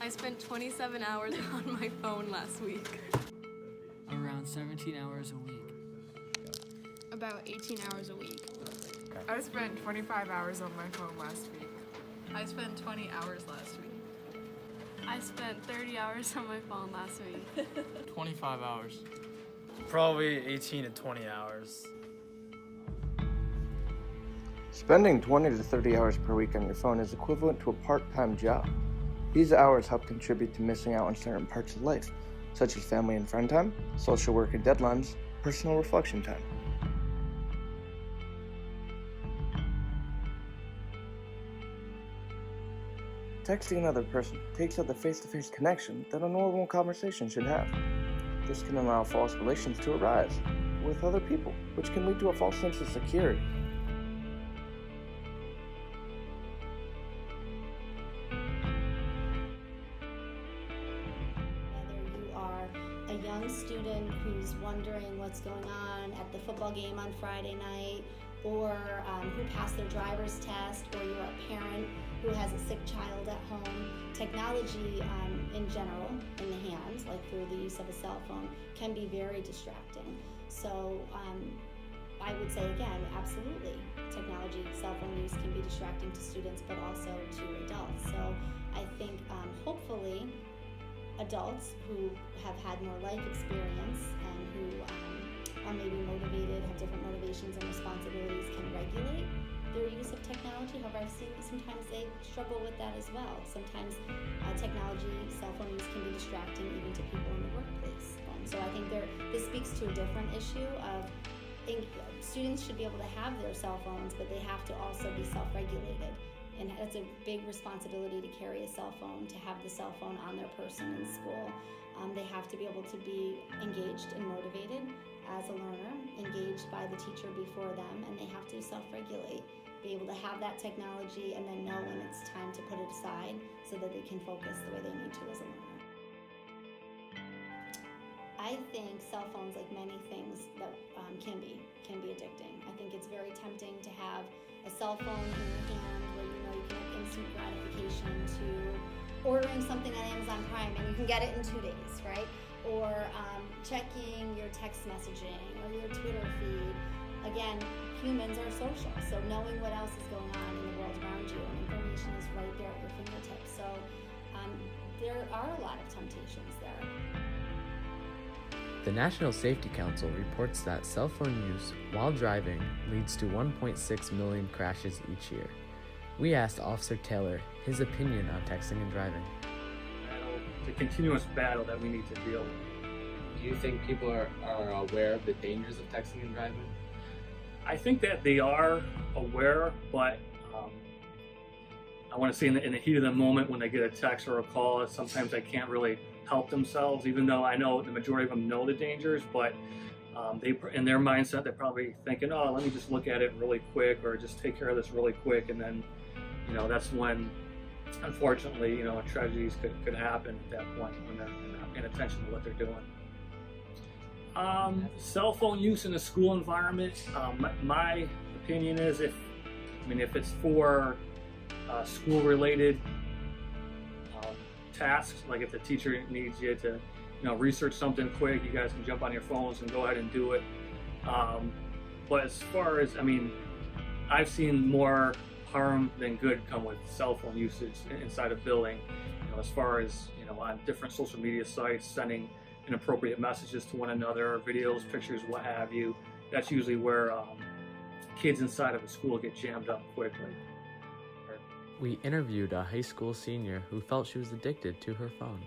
I spent 27 hours on my phone last week. Around 17 hours a week. About 18 hours a week. I spent 25 hours on my phone last week. I spent 20 hours last week. I spent 30 hours on my phone last week. 25 hours. Probably 18 to 20 hours. Spending 20 to 30 hours per week on your phone is equivalent to a part-time job. These hours help contribute to missing out on certain parts of life, such as family and friend time, social work and deadlines, personal reflection time. Texting another person takes out the face-to-face connection that a normal conversation should have. This can allow false relations to arise with other people, which can lead to a false sense of security. Whether you are a young student who's wondering what's going on at the football game on Friday night, or who passed their driver's test, or you're a parent who has a sick child at home, technology in general, in the hands, like through the use of a cell phone, can be very distracting. So I would say again, absolutely, technology, cell phone use can be distracting to students, but also to adults. So I think hopefully adults who have had more life experience and who are maybe motivated, have different motivations and responsibilities, can regulate their use of technology. However, I've seen sometimes they struggle with that as well. Sometimes technology, cell phone use can be distracting even to people in the workplace. So I think this speaks to a different issue of students should be able to have their cell phones, but they have to also be self-regulated. And that's a big responsibility to carry a cell phone, to have the cell phone on their person in school. They have to be able to be engaged and motivated as a learner, engaged by the teacher before them, and they have to self-regulate, be able to have that technology and then know when it's time to put it aside so that they can focus the way they need to as a learner. I think cell phones, like many things, that can be addicting. I think it's very tempting to have a cell phone in your hand where you know you can have instant gratification to ordering something on Amazon Prime and you can get it in 2 days, right? Or checking your text messaging or your Twitter feed. Again, humans are social, so knowing what else is going on in the world around you and information is right there at your fingertips. So there are a lot of temptations there. The National Safety Council reports that cell phone use while driving leads to 1.6 million crashes each year. We asked Officer Taylor his opinion on texting and driving. It's a continuous battle that we need to deal with. Do you think people are aware of the dangers of texting and driving? I think that they are aware, but I want to say in the heat of the moment when they get a text or a call, sometimes they can't really help themselves, even though I know the majority of them know the dangers, but they, in their mindset, they're probably thinking, oh, let me just look at it really quick or just take care of this really quick, and then, you know, that's when, unfortunately, you know, tragedies could happen at that point when they're not paying attention to what they're doing. Cell phone use in a school environment, my opinion is if it's for school-related tasks, like if the teacher needs you to, research something quick, you guys can jump on your phones and go ahead and do it. But as far as, I've seen more harm than good come with cell phone usage inside a building. As far as, on different social media sites, sending inappropriate messages to one another, videos, pictures, what have you. That's usually where kids inside of a school get jammed up quickly. We interviewed a high school senior who felt she was addicted to her phone.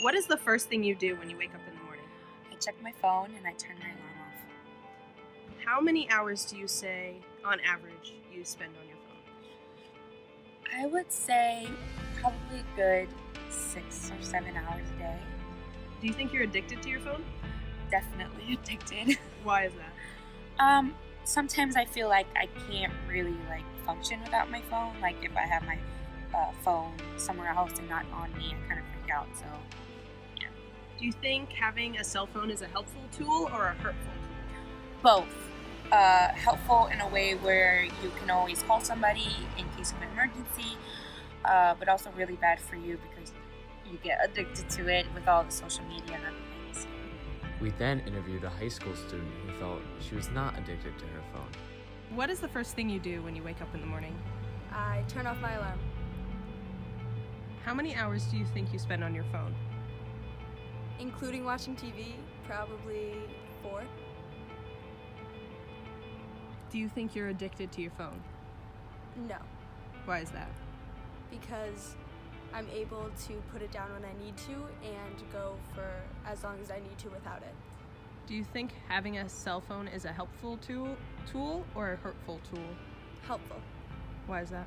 What is the first thing you do when you wake up in the morning? I check my phone and I turn my alarm off. How many hours do you say, on average, you spend on your phone? I would say probably a good 6 or 7 hours a day. Do you think you're addicted to your phone? Definitely addicted. Why is that? Sometimes I feel like I can't really function without my phone. Like if I have my phone somewhere else and not on me, I kind of freak out. So, yeah. Do you think having a cell phone is a helpful tool or a hurtful tool? Both. Helpful in a way where you can always call somebody in case of an emergency, but also really bad for you because you get addicted to it with all the social media and everything. So. We then interviewed a high school student who felt she was not addicted to her phone. What is the first thing you do when you wake up in the morning? I turn off my alarm. How many hours do you think you spend on your phone? Including watching TV, probably 4. Do you think you're addicted to your phone? No, Why is that? because I'm able to put it down when I need to and go for as long as I need to without it. Do you think having a cell phone is a helpful tool or a hurtful tool? Helpful, Why is that?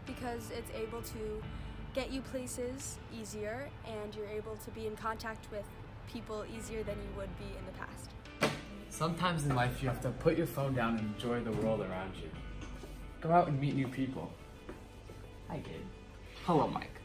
because it's able to get you places easier and you're able to be in contact with people easier than you would be in the past. Sometimes in life you have to put your phone down and enjoy the world around you. Go out and meet new people. I did. Hello, Mike.